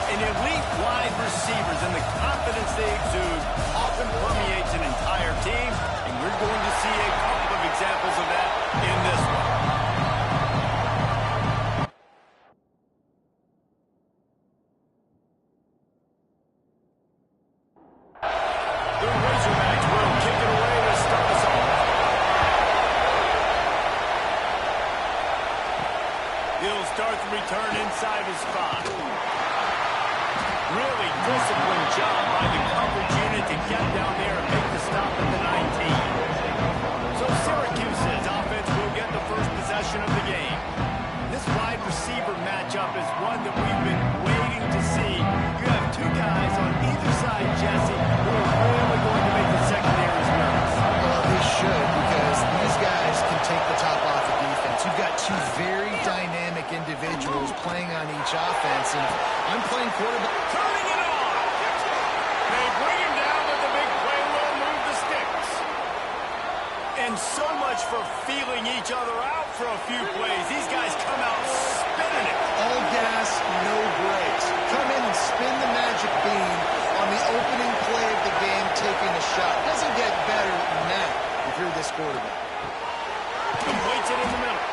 And elite wide receivers and the confidence they exude often permeates an entire team, and we're going to see a couple of examples of that in this one. The Razorbacks will kick it away to start us off. He'll start the return inside his spot. Really disciplined job by the coverage unit to get down there and make the stop at the 19. So Syracuse's offense will get the first possession of the game. This wide receiver matchup is one that we've been waiting to see. You have two guys on either side, Jesse, who are really going to make the secondaries nervous. Well, they should, because these guys can take the top off of defense. You've got two very dynamic individuals playing on each offense, and I'm playing quarterback. Turning it on! They bring him down, but the big play will move the sticks. And so much for feeling each other out for a few plays. These guys come out spinning it. All gas, no brakes. Come in and spin the magic bean on the opening play of the game, taking a shot. Doesn't get better than that if you're this quarterback. Completes it in the middle.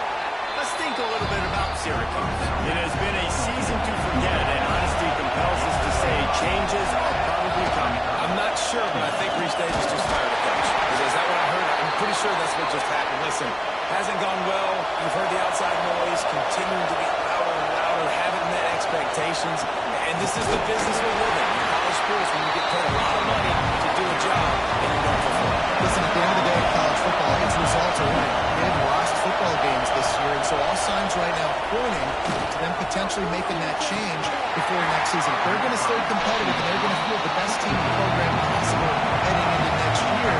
Let's think a little bit about Syracuse. It has been a season to forget, and honesty compels us to say changes are probably coming. I'm not sure, but I think Reese Davis just fired a coach. Is that what I heard? I'm pretty sure that's what just happened. Listen, hasn't gone well. You've heard the outside noise, continuing to get louder and louder, haven't met expectations, and this is the business we're living in college sports when you get paid a lot of money to do a job and you don't perform. Listen, at the end of the day, college football, it's results are winning. They've lost football games this year, and so all signs right now pointing to them potentially making that change before next season. They're going to stay competitive, and they're going to field the best team in the program possible heading into next year.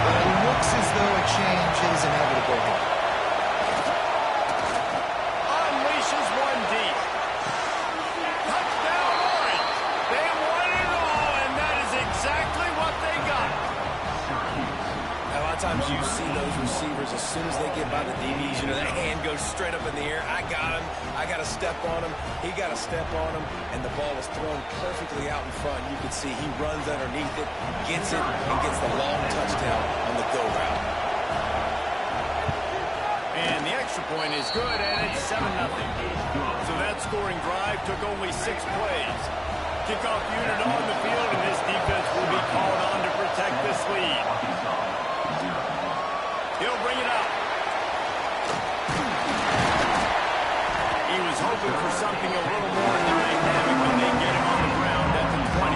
But it looks as though a change is inevitable here. Unleashes one deep. Touchdown Orange. They won it all, and that is exactly what they got. A lot of times you see those receivers, as soon as they get by the DBs, you know, their hand goes straight up in the air. I got him. I got to step on him. He got to step on him. And the ball was thrown perfectly out in front. You can see he runs underneath it, gets it, and gets the long touchdown on the go route. And the extra point is good, and it's 7-0. So that scoring drive took only 6 plays. Kickoff unit on the field, and this defense will be called on to protect this lead. He'll bring it up. He was hoping for something a little more dynamic when they get him on the ground at the 20.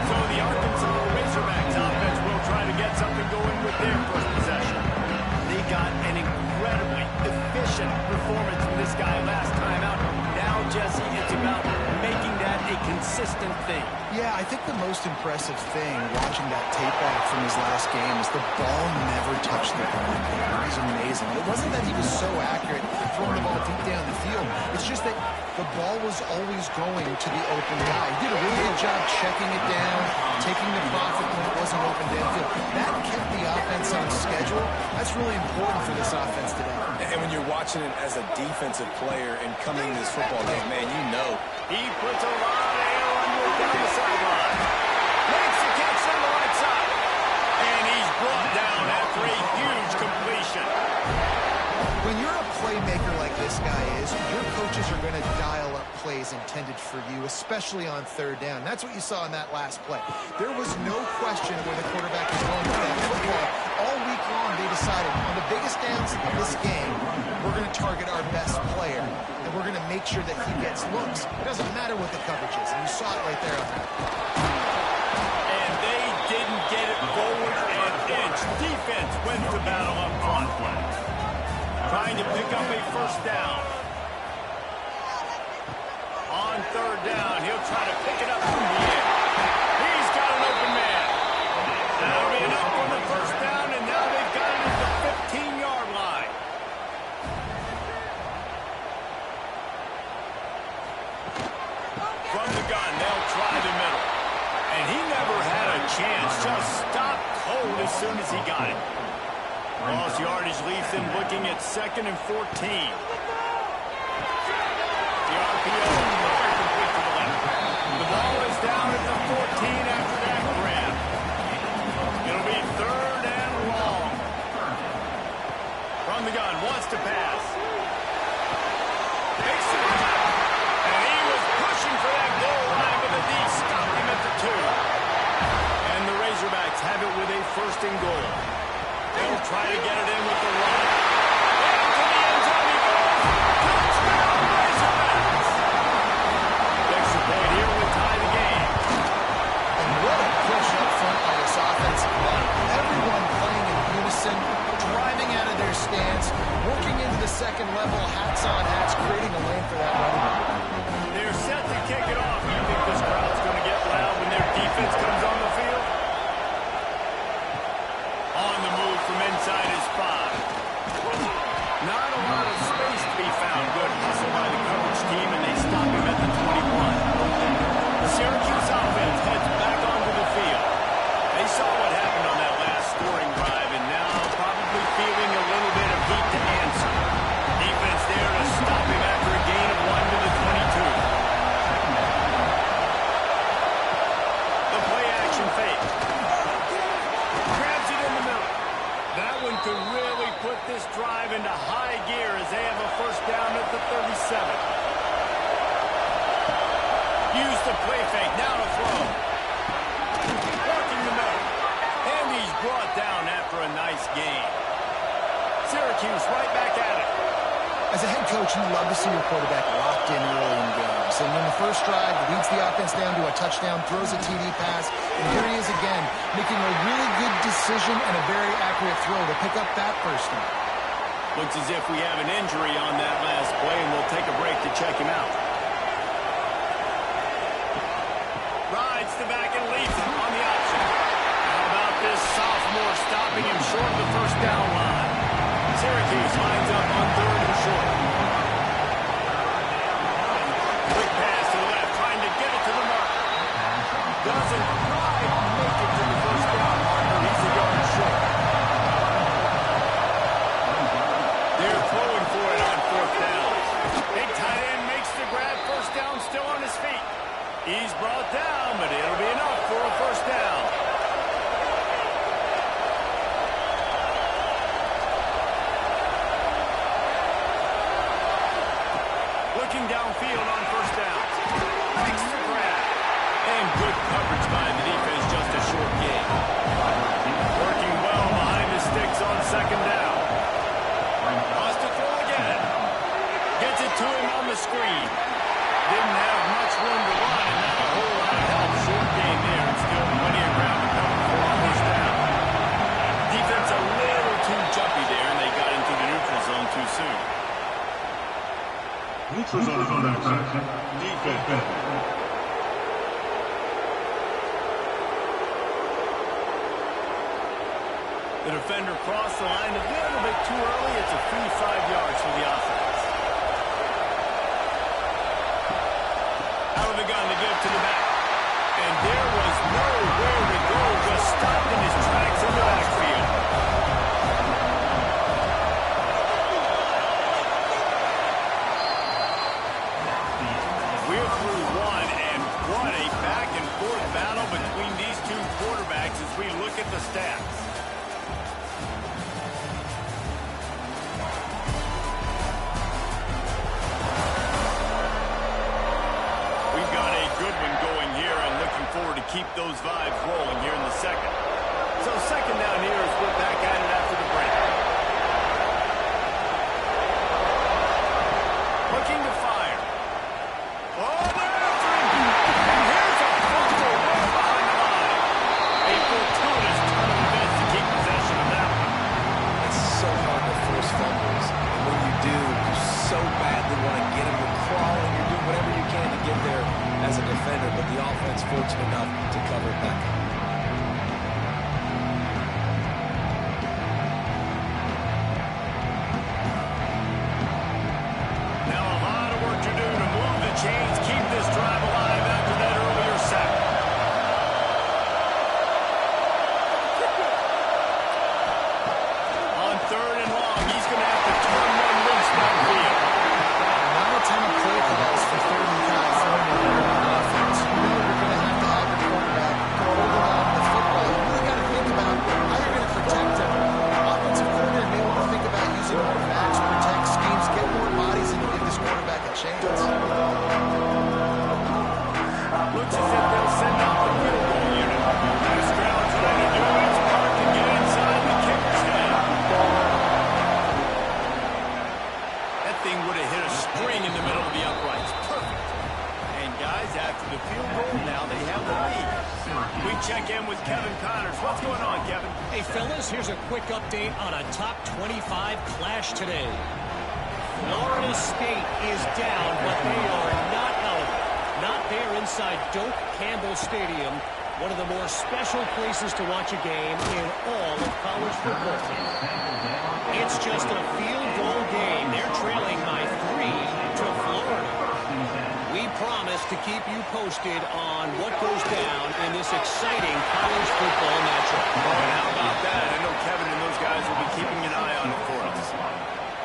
So the Arkansas Razorbacks offense will try to get something going with their first possession. They got an incredibly efficient performance from this guy last time out. Now, Jesse, it's about making that a consistent thing. Yeah, I think the most impressive thing watching that tape back from his last game is the ball never touched the ground. It was amazing. It wasn't that he was so accurate throwing the ball deep down the field. It's just that the ball was always going to the open guy. He did a really good job checking it down, taking the profit when it wasn't open downfield. That kept the offense on schedule. That's really important for this offense today. And when you're watching it as a defensive player and coming to this football game, man, you know. He puts a lot of air under it down the sideline. Makes the catch on the right side. And he's brought down after a huge completion. When you're a playmaker like this guy is, your coaches are going to dial up plays intended for you, especially on third down. That's what you saw in that last play. There was no question where the quarterback was going with that football. All week long, they decided on the biggest downs of this game, we're going to target our best player, and we're going to make sure that he gets looks. It doesn't matter what the coverage is, and you saw it right there on that. And they didn't get it forward an inch. Defense wins the battle up front. Trying to pick up a first down. On third down, he'll try to pick it up from the air. He's got an open man. That'll be enough for the first down, and now they've got it at the 15-yard line. From the gun, they'll try the middle. And he never had a chance. Just stopped cold as soon as he got it. Lost yardage leaves them looking at 2nd and 14. The RPO, fire complete to the left. Use the play fake. Now to throw. Working the middle. And he's brought down after a nice gain. Syracuse right back at it. As a head coach, you love to see your quarterback locked in early in games. And in the first drive, he leads the offense down to a touchdown, throws a TD pass, and here he is again, making a really good decision and a very accurate throw to pick up that first down. Looks as if we have an injury on that last play, and we'll take a break to check him out. Rides the back and leads him on the option. How about this sophomore stopping him short of the first down line? Syracuse lines up on 3rd and short. Quick pass to the left, trying to get it to the mark. Doesn't quite make it to the first down marker. He's a yard short. They're throwing for it on 4th down. Big tight end makes the grab. First down, still on his feet. He's brought down, but it'll be enough for a first down. Looking downfield on first down. Makes the grab. And good coverage by the defense, just a short gain. Working well behind the sticks on 2nd down. Wants to throw again. Gets it to him on the screen. Didn't have much room to run, and not a whole lot of help. Short gain there, and still plenty of ground to cover for a first down. Defense a little too jumpy there, and they got into the neutral zone too soon. Neutral zone action. Defense. The defender crossed the line a little bit too early. It's a free 5 yards for the offense. Out of the gun to give to the back. And there was nowhere to go. Just stopped in his tracks in the backfield. We're through one, and what a back-and-forth battle between these two quarterbacks as we look at the stats. Forward to keep those vibes rolling here in the second. So 2nd down here as we're back at it after the break. Looking to fire. Oh, they're after him. And here's a fumble right behind the line. A fortuitous turn of events to keep possession of that one. It's so hard to force fumbles. And when you do, you so badly want to get them to crawl, and you're doing whatever you can to get there as a defender, but the offense fortunate enough to cover it back up. Now a lot of work to do to move the chains, keep this drive alive after that earlier sack. On 3rd and long, he's going to have to turn one loose downfield. Not a ton of play for us for 3rd and 5. Offense. You know you're going to have your quarterback holding on to the football. You really got to think about how you're going to protect him. Offensive coordinator may want to think about using more max protect schemes, get more bodies, and give this quarterback a chance. Looks as if they'll send out the field goal unit. This ground trying to do its part to get inside the kicker's head. That thing would have hit a string in the middle of the uprights. Perfect. And guys, after the field goal, now they have the lead. We check in with Kevin Connors. What's going on, Kevin? Hey, fellas, here's a quick update on a top 25 clash today. Florida State is down, but they are not out. Not there inside Doak Campbell Stadium, one of the more special places to watch a game in all of college football. It's just a field goal game. They're trailing by 3 to Florida. We promise to keep you posted on what goes down in this exciting college football matchup. Oh, and how about that? I know Kevin and those guys will be keeping an eye on it for us.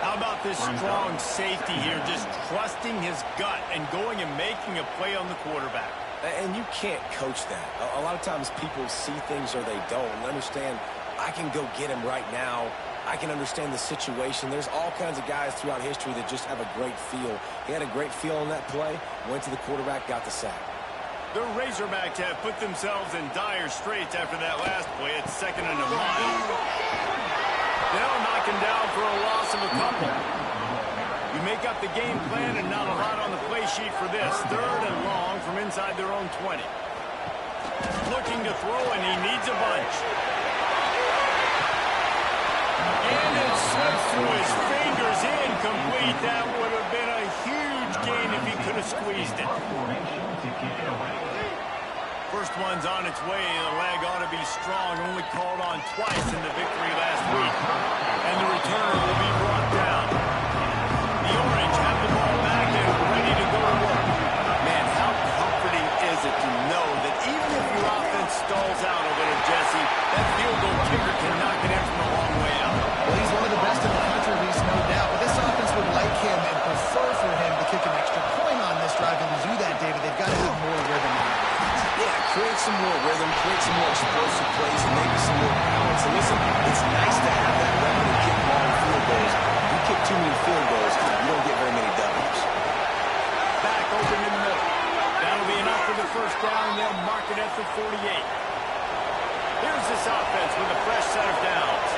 How about this strong safety here, just trusting his gut and going and making a play on the quarterback? And you can't coach that. A lot of times people see things or they don't. And understand, I can go get him right now. I can understand the situation. There's all kinds of guys throughout history that just have a great feel. He had a great feel on that play, went to the quarterback, got the sack. The Razorbacks have put themselves in dire straits after that last play. It's 2nd and a mile. They'll knock him down for a loss of a couple. You make up the game plan and not a lot on the play sheet for this. 3rd and long from inside their own 20. Looking to throw, and he needs a bunch. And it slips through his fingers, incomplete. That would have been a huge gain if he could have squeezed it. First one's on its way. The leg ought to be strong. Only called on twice in the victory last week. And the returner will be brought down. The Orange have the ball back and ready to go to work. Man, how comforting is it to know that even if your offense stalls out a little, Jesse, that field goal kicker can knock it in from a long way out. Well, he's one of the best in the country, Reese, no doubt. But this offense would like him and prefer for him to kick an extra point on this drive. And to do that, David, they've got to have more rhythm on it. Yeah, create some more rhythm, create some more explosive plays, and maybe some more balance. And listen, it's nice to have that weapon to kick long field goals. If you kick too many field goals, you don't get very many W's. Back open in the middle. That'll be enough for the first down. They'll mark it at the 48. Here's this offense with a fresh set of downs.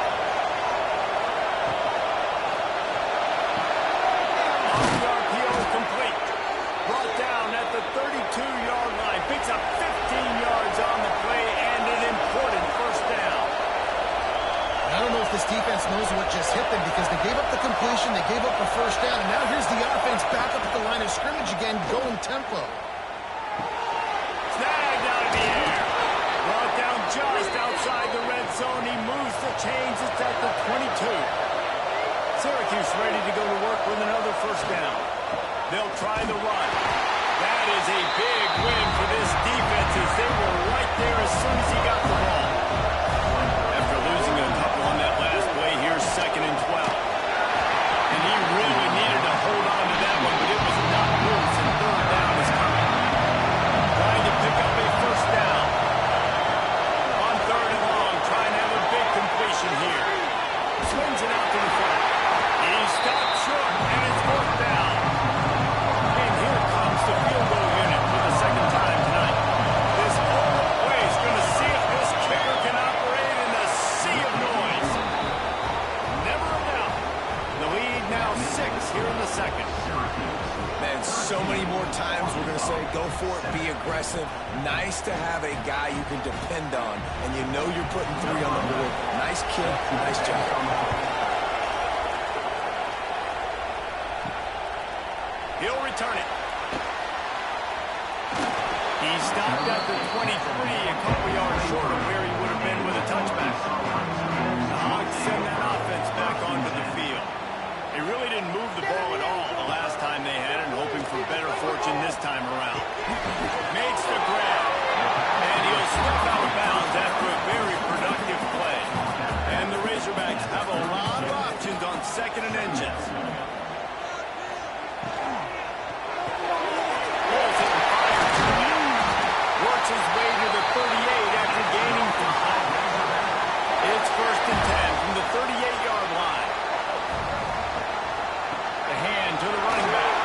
On the RPO, complete. Brought down at the 32-yard line. Picks up 15 yards on the play and an important first down. I don't know if this defense knows what just hit them because they gave up the completion, they gave up a first down, and now here's the offense back up at the line of scrimmage again, going tempo. Snagged out of the air. Brought down just outside the red zone. He moves the chains. It's at the 22. Syracuse ready to go to work with another first down. They'll try the run. That is a big win for this defense as they were right there as soon as he got the ball. After losing a couple on that last play, here's 2nd and 12. And he really needed to hold on to that one, but it was not loose, and 3rd down is coming. Trying to pick up a first down. On 3rd and long, trying to have a big completion here. Swings it out to the front. He stopped short, and it's 4th down. And here comes the field goal unit for the 2nd time tonight. This whole play is going to see if this kicker can operate in the sea of noise. Never a doubt. The lead now 6 here in the 2nd. Man, so many more times we're going to say, go for it, be aggressive. Nice to have a guy you can depend on, and you know you're putting 3 on the board. Nice kid, nice job. He'll return it. He stopped at the 23, a couple yards short of where he would have been with a touchback. The Hogs send that offense back onto the field. They really didn't move the ball at all the last time they had it, and hoping for better fortune this time around. Makes the grab, and he'll slip out of bounds after a very productive play. And the Razorbacks have a lot of options on 2nd and inches. Works his way to the 38 after gaining 5. It's 1st and 10 from the 38-yard line. The hand to the running back.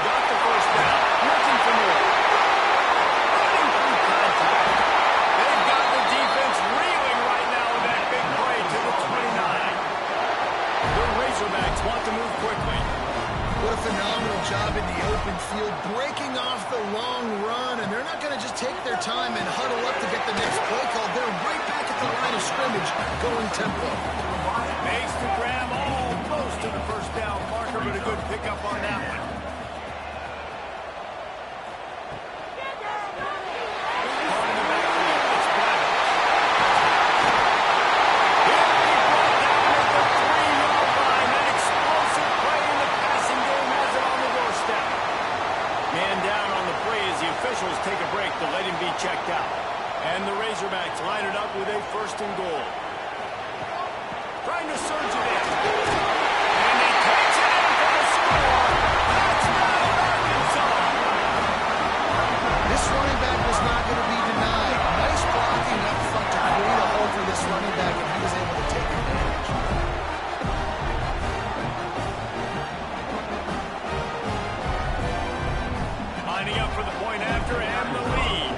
Got the first down. Looking for more. Running through contact. They've got the defense reeling right now with that big play to the 29. The Razorbacks want to move quickly. What a phenomenal job in the open field, breaking off the long run, and they're not going to just take their time and huddle up to get the next play call. They're right back at the line of scrimmage, going tempo. Makes the grab almost to the first down marker, but a good pickup on that one. Take a break to let him be checked out. And the Razorbacks line it up with a 1st and goal. Trying to surge it in. And he takes it in for the score. Touchdown, Arkansas. This running back was not going to be denied. Nice blocking up front to create a hole for this running back, and he was able to take advantage. Lining up for the point after and the lead.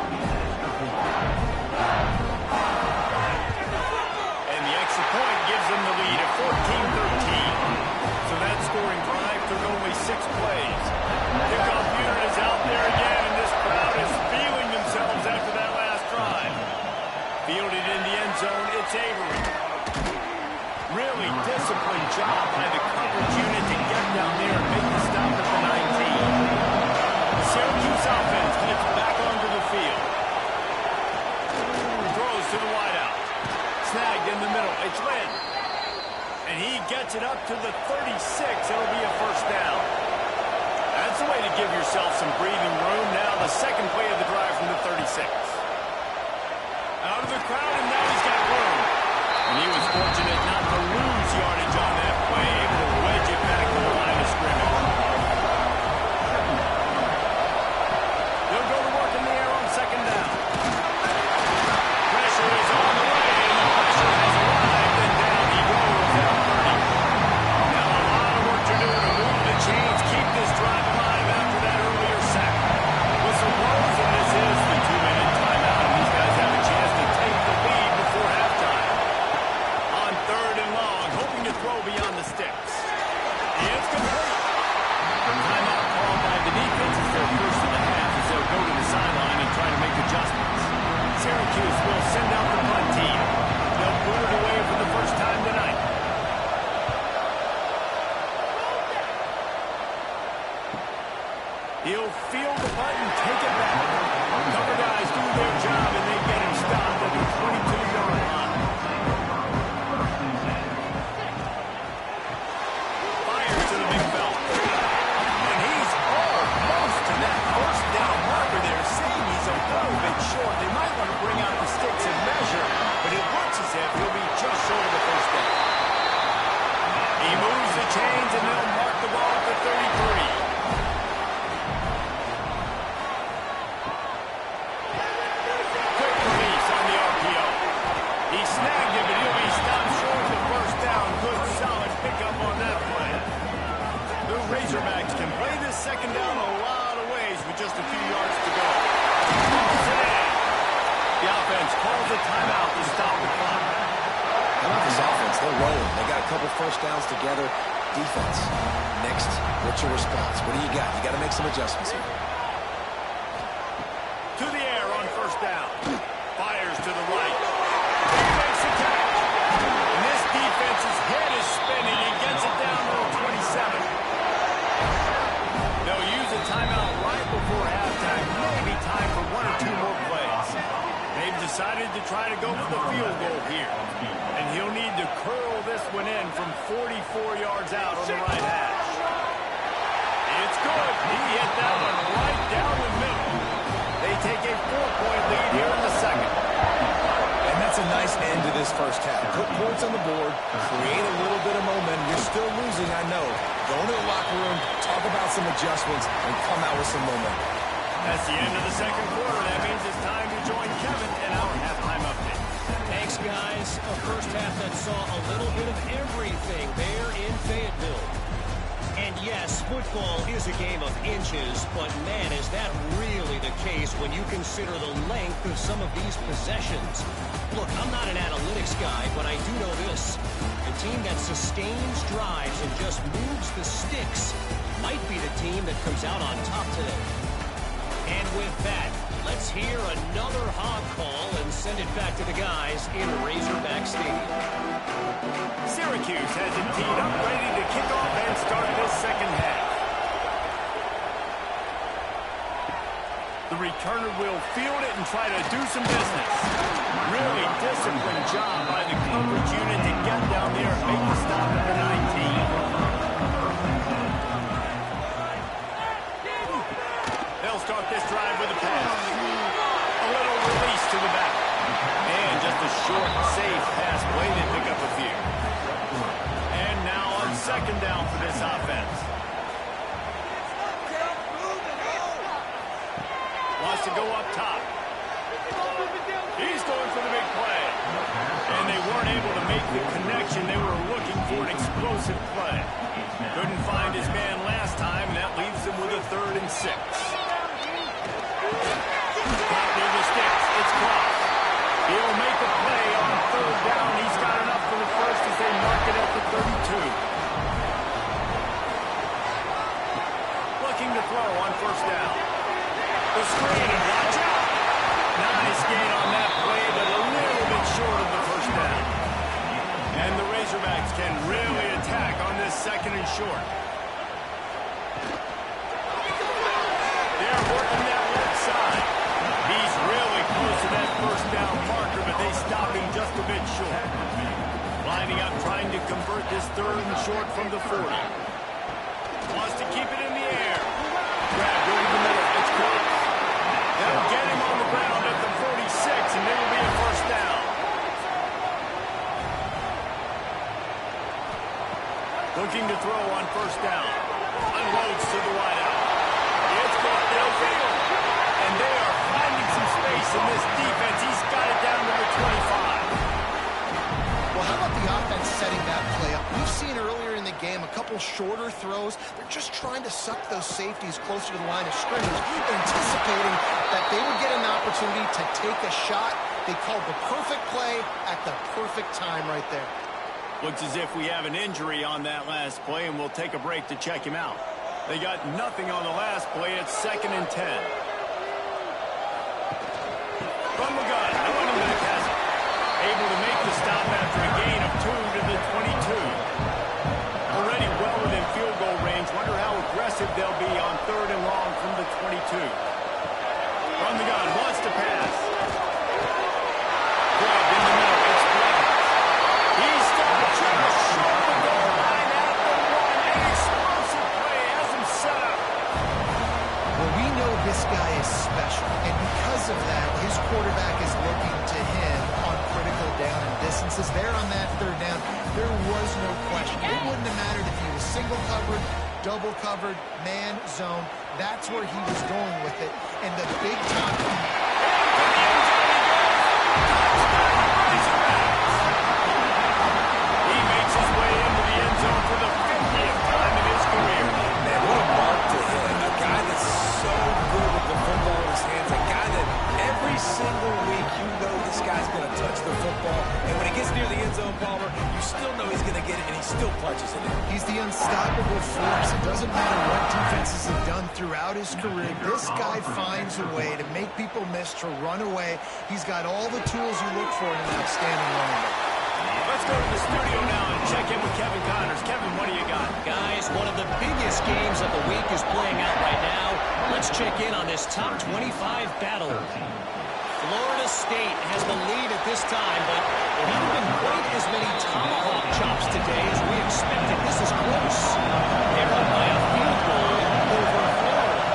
himself some breathing room. Now the second play of the drive from the 36. Out of the crowd, and now he's got room. And he was fortunate not to lose yardage on that play, able to wedge it back to the line of scrimmage. They'll go to work in the air on second down. Pressure is on the way, and the pressure has arrived, and down he goes at 30. Now a lot of work to do to move the chains, keep this drive alive after that earlier sack. Whistle blows, and this is the 2-minute timeout, and these guys have a chance to take the lead before halftime. On third and long, hoping to throw beyond the sticks. It's complete. Timeout called by the defense is their first of the half as they'll go to the sideline and try to make adjustments. Syracuse will send out the punt team. They'll put it away for the first time tonight. He'll field the punt and take it back. Cover guys do their job and they get him stopped at the 22-yard line. Fires to the big belt. And he's almost to that first down marker there, saying he's a little bit short. They might want to bring out the sticks and measure, but it looks as if he'll be just short of the first down. He moves the chains and they'll mark the ball at the 33. Snagged it, but he'll be stopped short of the first down. Good, solid pickup on that play. The Razorbacks can play this second down a lot of ways with just a few yards to go. The offense calls a timeout to stop the clock. How about this offense? They're rolling. They got a couple first downs together. Defense. Next, what's your response? What do you got? You got to make some adjustments here. To the air on first down. Fires to the right. Makes a catch. And this defense's head is spinning. He gets it down to the 27. They'll use a timeout right before halftime. Maybe time for one or two more plays. They've decided to try to go for the field goal here. And he'll need to curl this one in from 44 yards out on the right hash. It's good. He hit that one right down the middle. They take a 4-point lead here in the second. And that's a nice end to this first half. Put points on the board, create a little bit of momentum. You're still losing, I know. Go into the locker room, talk about some adjustments, and come out with some momentum. That's the end of the second quarter. That means it's time to join Kevin in our halftime update. Thanks, guys. A first half that saw a little bit of everything there in Fayetteville. And yes, football is a game of inches, but man, is that really the case when you consider the length of some of these possessions. Look, I'm not an analytics guy, but I do know this. The team that sustains drives and just moves the sticks might be the team that comes out on top today. And with that, let's hear another hog call and send it back to the guys in Razorback Stadium. Syracuse has it teed up, ready to kick off and start this second half. The returner will field it and try to do some business. Really disciplined job by the coverage unit to get down there and make the stop at the 19. They'll start this drive with a pass. A little release to the back. And just a short, safe pass play to pick up a few. And now on second down for this offense. Wants to go up top. He's going for the big play. And they weren't able to make the connection. They were looking for an explosive play. Couldn't find his man last time, and that leaves them with a 3rd and 6. Caught near the sticks. It's Cross. He'll make a play on 3rd down. He's got enough for the first as they mark it at the 32. Looking to throw on first down. The screen, and watch out. Nice gain on that play, but a little bit short of the first down. And the Razorbacks can really attack on this 2nd and short. They're working that left side. He's really close to that first down marker, but they stop him just a bit short. Lining up, trying to convert this 3rd and short from the 40. Wants to keep it in the air. Grab looking to throw on first down. Unloads to the wideout. It's caught downfield. And they are finding some space in this defense. He's got it down to the 25. Well, how about the offense setting that play up? We've seen earlier in the game a couple shorter throws. They're just trying to suck those safeties closer to the line of scrimmage, anticipating that they would get an opportunity to take a shot. They called the perfect play at the perfect time right there. Looks as if we have an injury on that last play, and we'll take a break to check him out. They got nothing on the last play. It's 2nd and 10. From the gun, the running back has it. Able to make the stop after a gain of 2 to the 22. Already well within field goal range. Wonder how aggressive they'll be on 3rd and long from the 22. From the gun, wants to pass. Grab in the middle. It's Blevins. He's stopped just short of the goal line at the 1. An explosive play has him set up. Well, we know this guy is special, and because of that, his quarterback is looking to him on critical down and distances. There on that 3rd down, there was no question. It wouldn't have mattered if he was single covered, double covered, man, zone. That's where he was going with it. And the big time... He makes his way into the end zone for the 50th time in his career. Man, what a mark to hit. A guy that's so good with the football in his hands. A guy that every single week you know this guy's going to touch the football. And when he gets near the end zone, Palmer, you still know he's going to get it, and he still punches it in. He's the unstoppable force. It doesn't matter what defenses have done throughout his career. This guy finds a way to make people miss, to run away. He's got all the tools you look for in an outstanding running back. Let's go to the studio now and check in with Kevin Connors. Kevin, what do you got? Guys, one of the biggest games of the week is playing out right now. Let's check in on this top 25 battle. Florida State has the lead at this time, but there haven't been quite as many tomahawk chops today as we expected. This is close. They're up by a field goal over Florida.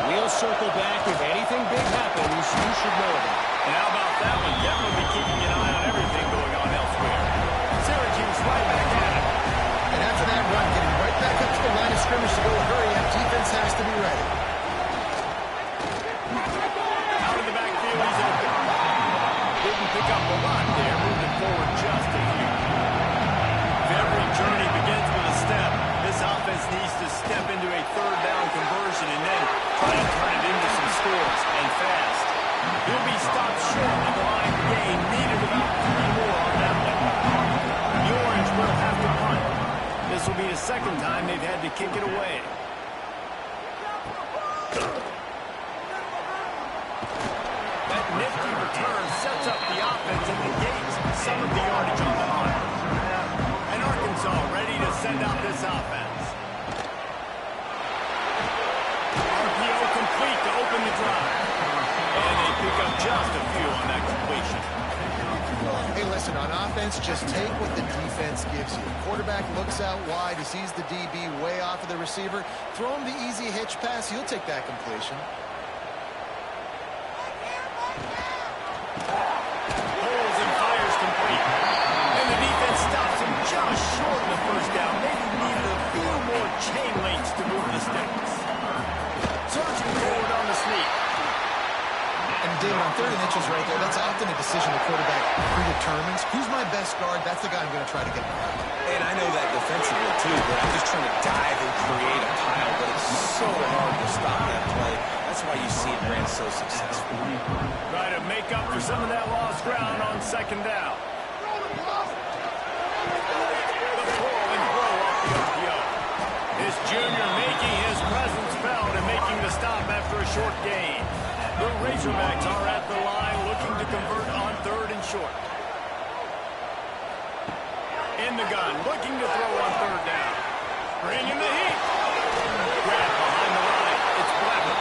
We'll circle back. If anything big happens, you should know it. And how about that one? Definitely be keeping an eye on everything going on elsewhere. Syracuse right back at it. And after that run, getting right back up to the line of scrimmage to go hurry up, defense has to be ready. Out in the backfield, he's open. Didn't pick up a lot there, moving forward just a few. Every journey begins with a step. This offense needs to step into a 3rd down conversion and then try to turn it into some scores, and fast. He'll be stopped short of the line gain. Needed about 3 more on that one. The Orange will have to punt. This will be the 2nd time they've had to kick it away. That nifty return sets up the offense and negates some of the yardage on the punt. And Arkansas ready to send out this offense. RPO complete to open the drive. And they pick up just a few on that completion. Hey, listen, on offense, just take what the defense gives you. Quarterback looks out wide. He sees the DB way off of the receiver. Throw him the easy hitch pass. He'll take that completion. Holds and fires complete. And the defense stops him just short of the 1st down. Maybe needed a few more chain links to move the sticks. Surging forward on the sneak. And David, on 3rd and inches right there, that's often a decision the quarterback predetermines. Who's my best guard? That's the guy I'm going to try to get behind. And I know that defensively, too, but I'm just trying to dive and create a pile, but it's so hard to stop that play. That's why you see it ran so successful. Try to make up for some of that lost ground on 2nd down. The pull and throw off the RPO. This junior making his presence felt and making the stop after a short gain. The Razorbacks are at the line looking to convert on 3rd and short. In the gun, looking to throw on 3rd down. Bringing the heat. Grab behind the line. It's Blevins.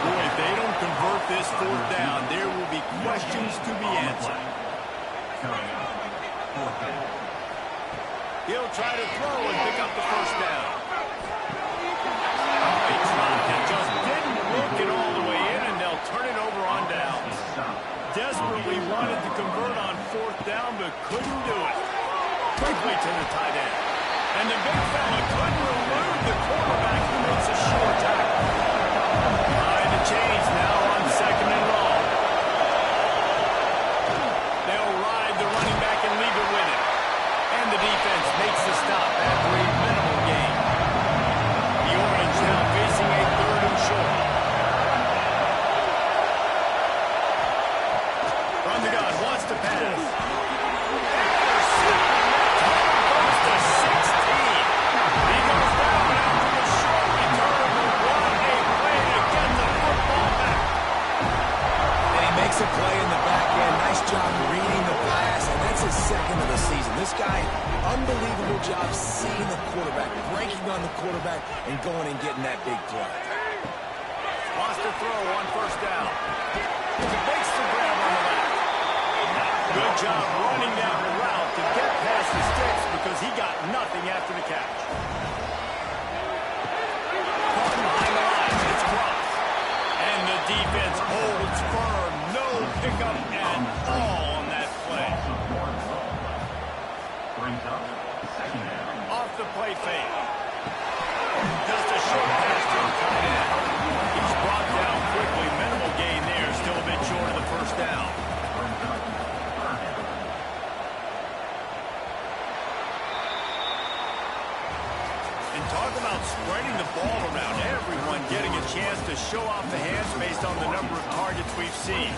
Boy, if they don't convert this 4th down, there will be questions to be answered. He'll try to throw and pick up the 1st down. They tried and just didn't look it all the way in, and they'll turn it over on downs. Desperately wanted to convert on 4th down, but couldn't do it. Quickly to the tight end. And the big fella couldn't elude the quarterback who makes a short tackle. Trying to change now on 2nd and long. They'll ride the running back and leave it with him. And the defense makes the stop after a minimal gain. The Orange now facing a 3rd and short. From the gun, wants to pass. Goes to 16. He goes down after the short return. What a play to get the football back. And he makes a play in the back end. Nice job reading the pass, and that's his 2nd of the season. This guy, unbelievable job seeing the quarterback, breaking on the quarterback, and going and getting that big play. Wants to throw on 1st down. Makes the grab on the left. Good job running down the route to get past the sticks because he got nothing after the catch. Caught behind the line. It's crossed. And the defense holds firm. No pickup at all on that play. Off the play fake. Just a short pass to the tight end. He's brought down quickly. Minimal gain there. Still a bit short of the 1st down. And talk about spreading the ball around. Everyone getting a chance to show off the hands based on the number of targets we've seen.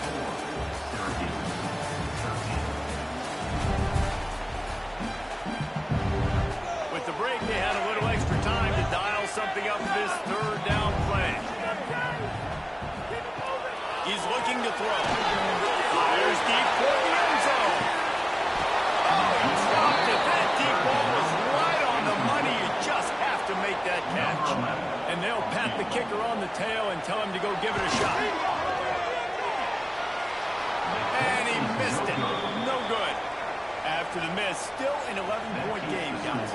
With the break, they had a little extra time to dial something up for this 3rd down play. He's looking to throw. Fires deep for the end zone. Oh, he dropped it. That deep ball was right on the money. You just have to make that catch. And they'll pat the kicker on the tail and tell him to go give it a shot. And he missed it. No good. After the miss, still an 11-point game, guys.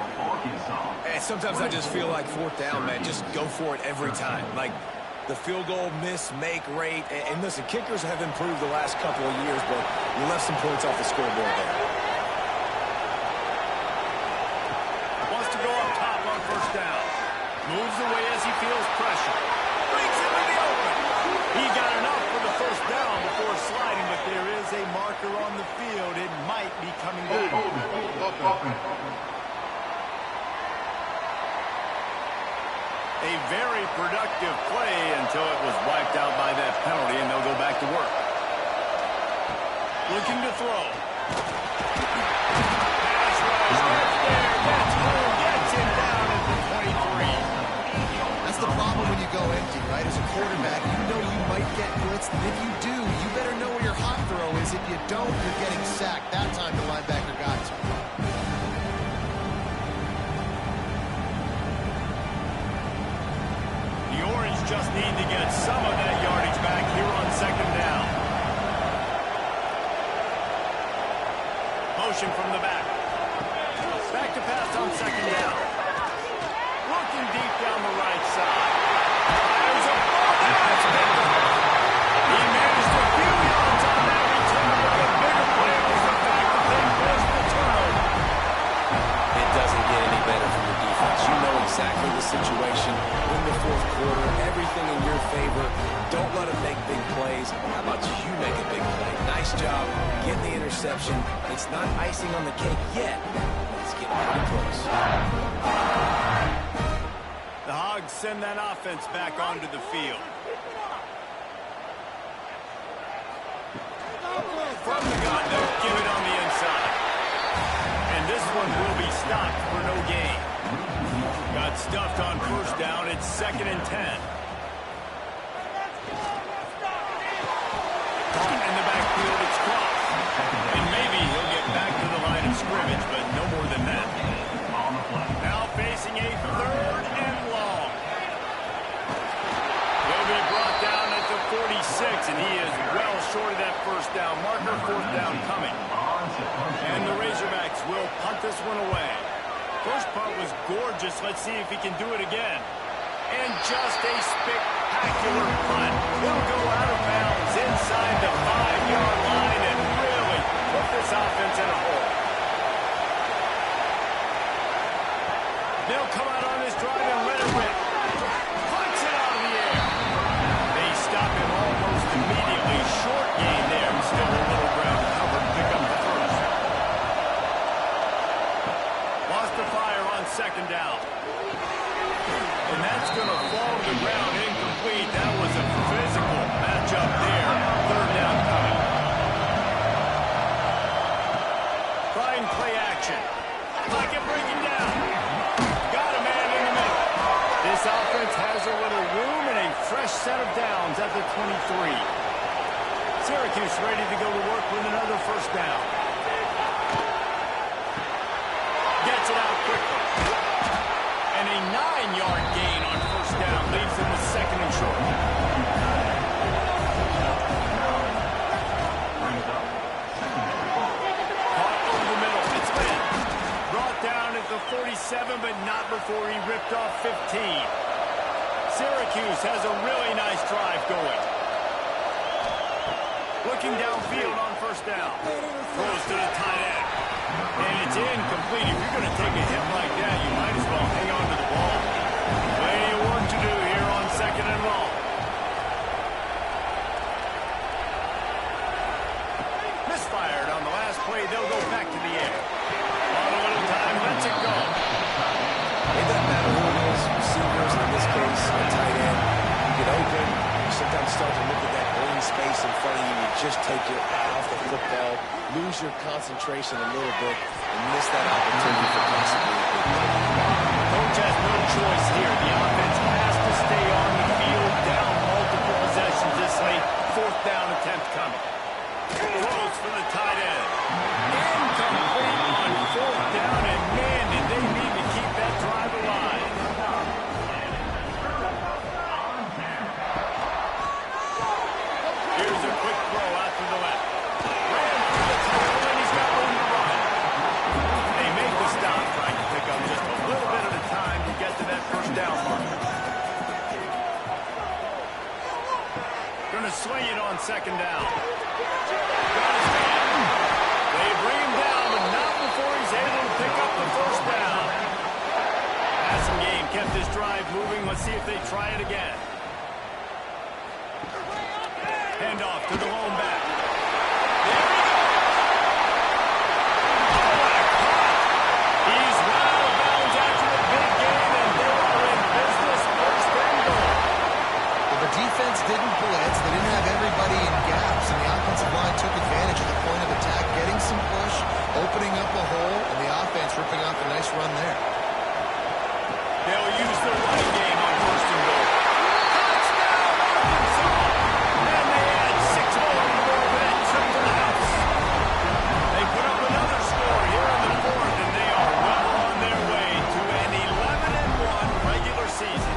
And sometimes I just feel like 4th down, man. Just go for it every time. Like the field goal miss-make rate. And listen, kickers have improved the last couple of years, but you left some points off the scoreboard there. Wants to go up top on 1st down. Moves away as he feels pressure. Brings him in the open. He got enough for the 1st down before sliding, but there is a marker on the field. It might be coming back. A very productive play until it was wiped out by that penalty, and they'll go back to work. Looking to throw. Pass rush, gets there, gets home, gets him down at the 23. That's the problem when you go empty, right? As a quarterback, you know you might get blitzed, and if you do, you better know where your hot throw is. If you don't, you're getting sacked. That time the linebacker got to. The Orange just need to get some of that yardage back here on 2nd down. Motion from the back. Back to pass on 2nd down. Looking deep down the right side. Fires a ball. That's picked up. He managed a few yards on that return, but the bigger play was the fact that they forced the turnover. It doesn't get any better from the defense. You know exactly the situation. In the 4th quarter, everything in your favor. Don't let them make big plays. How about you make a big play? Nice job getting the interception. It's not icing on the cake yet. It's getting pretty close. The Hogs send that offense back onto the field. From the gun, they'll give it on the inside. And this one will be stopped for no gain. Got stuffed on 1st down. It's 2nd and 10. Caught in the backfield, it's crossed. And maybe he'll get back to the line of scrimmage, but no more than that. Now facing a 3rd and long. He'll be brought down at the 46, and he is well short of that 1st down marker. 4th down coming. And the Razorbacks will punt this one away. First punt was gorgeous. Let's see if he can do it again. And just a spectacular punt. He'll go out of bounds inside the 5-yard line and really put this offense in a hole. Syracuse ready to go to work with another first down. Gets it out quickly. And a 9-yard gain on first down leaves them with second and short. Caught over the middle. It's Lynn. Brought down at the 47, but not before he ripped off 15. Syracuse has a really nice drive going. Looking downfield on first down. Throws to the tight end. And it's incomplete. If you're going to take a hit like that, you might as well hang on to the ball. Plenty of work to do here on second and long. Misfired on the last play. They'll go back to the air. On a little time, lets it go. It doesn't matter who it is, receivers, in this case, a tight end. You get open, you sometimes start to look at that green space in front of you, you just take your eye off the football, lose your concentration a little bit, and miss that opportunity for possibly a big play. Coach has no choice here. The offense has to stay on the field, down multiple possessions this late. Fourth down attempt coming. Throws for the tight end. Incomplete on fourth down, and man, did they need to keep that drive alive. Here's a quick throw out to the left. Ran through the tackle, and he's got room to run. They make the stop, trying to pick up just a little bit at a time to get to that first down mark. Going to swing it on second down. Got his man. They bring him down, but not before he's able to pick up the first down. Passing game kept this drive moving. Let's see if they try it again. Handoff to the lone back. There he goes. Oh, what a cut. He's run out of bounds after a big game, and they are in business. First and goal. Well, the defense didn't blitz. They didn't have everybody in gaps, and the offensive line took advantage of the point of attack, getting some push, opening up a hole, and the offense ripping off a nice run there. They'll use the running game on first and goal. Touchdown, Arkansas! And they add 6 more to go with that trip to the house. They put up another score here in the fourth, and they are well on their way to an 11-1 regular season.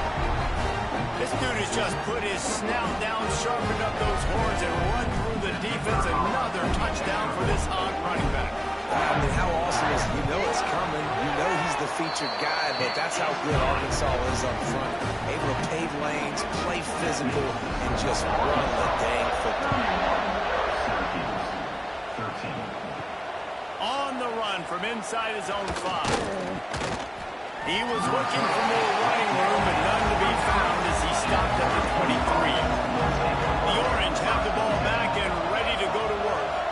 This dude has just put his snout down, sharpened up those horns, and run through the defense. Another touchdown for this Hawk running back. I mean, how awesome is it? You know it's coming. You know he's the featured guy, but that's how good Arkansas is up front. Able to pave lanes, play physical, and just run the dang football. On the run from inside his own 5. He was looking for more running room, but none to be found as he stopped at the 23. The Orange have the ball back and ready to go to work.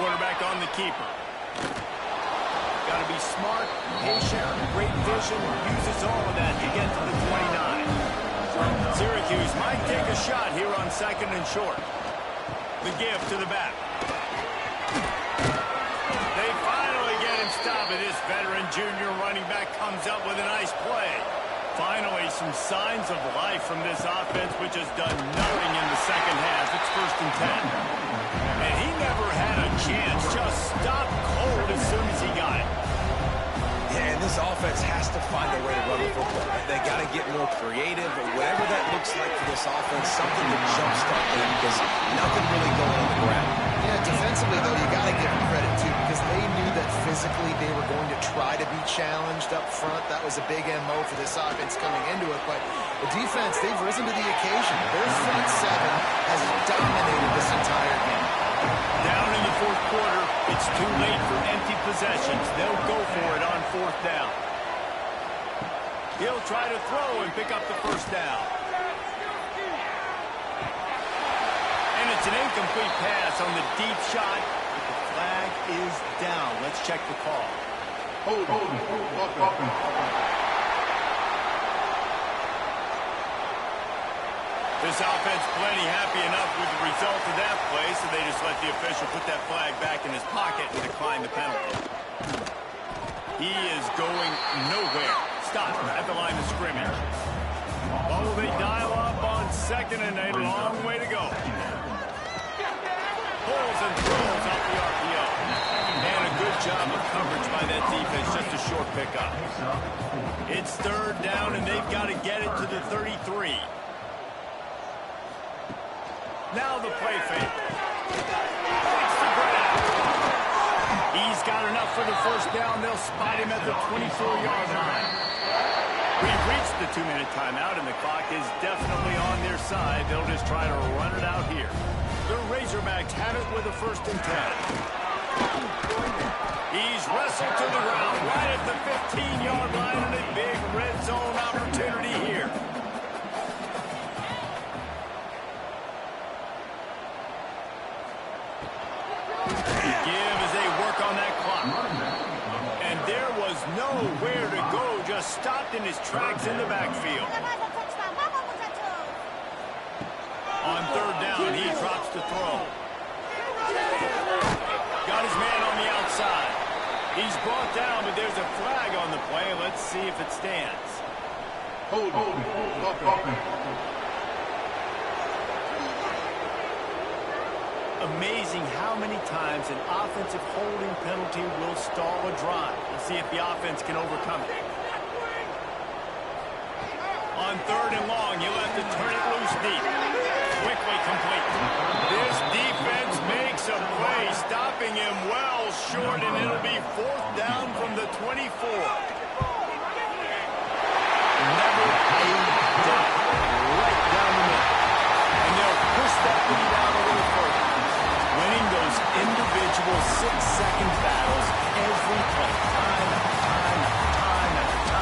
Quarterback on the keeper. Got to be smart, patient, great vision, uses all of that to get to the 29. Syracuse might take a shot here on second and short. The give to the back. They finally get him stopped, and this veteran junior running back comes up with a nice play. Finally, some signs of life from this offense, which has done nothing in the second half. It's first and 10. And he never had a chance. Just stopped cold as soon as he got it. Yeah, and this offense has to find a way to run the football. They got to get more creative, or whatever that looks like for this offense, something to jumpstart them, because nothing really going on the ground. Yeah, defensively, though, you got to give them credit, too, because they knew that physically they were going to try to be challenged up front. That was a big MO for this offense coming into it. But the defense, they've risen to the occasion. Their front seven has dominated this entire game. Down in the fourth quarter, it's too late for empty possessions. They'll go for it on fourth down. He'll try to throw and pick up the first down. And it's an incomplete pass on the deep shot. The flag is down. Let's check the call. This offense plenty happy enough with the result of that play, so they just let the official put that flag back in his pocket and decline the penalty. He is going nowhere. Stop at the line of scrimmage. Oh, they dial up on second and a long way to go. short pickup. It's third down, and they've got to get it to the 33. Now the play fake. Takes the grab. He's got enough for the first down. They'll spot him at the 24-yard line. We've reached the 2-minute timeout, and the clock is definitely on their side. They'll just try to run it out here. The Razorbacks have it with a 1st and 10. He's wrestled to the ground right at the 15-yard line, and a big red zone opportunity here. The give as they work on that clock. And there was nowhere to go, just stopped in his tracks in the backfield. On 3rd down, he drops to throw. Got his man on the outside. He's brought down, but there's a flag on the play. Let's see if it stands. Hold on. Amazing how many times an offensive holding penalty will stall a drive. Let's see if the offense can overcome it. On 3rd and long, you'll have to turn it loose deep. Quickly complete. This defense makes a play, stopping him well short, and it'll be 4th down from the 24.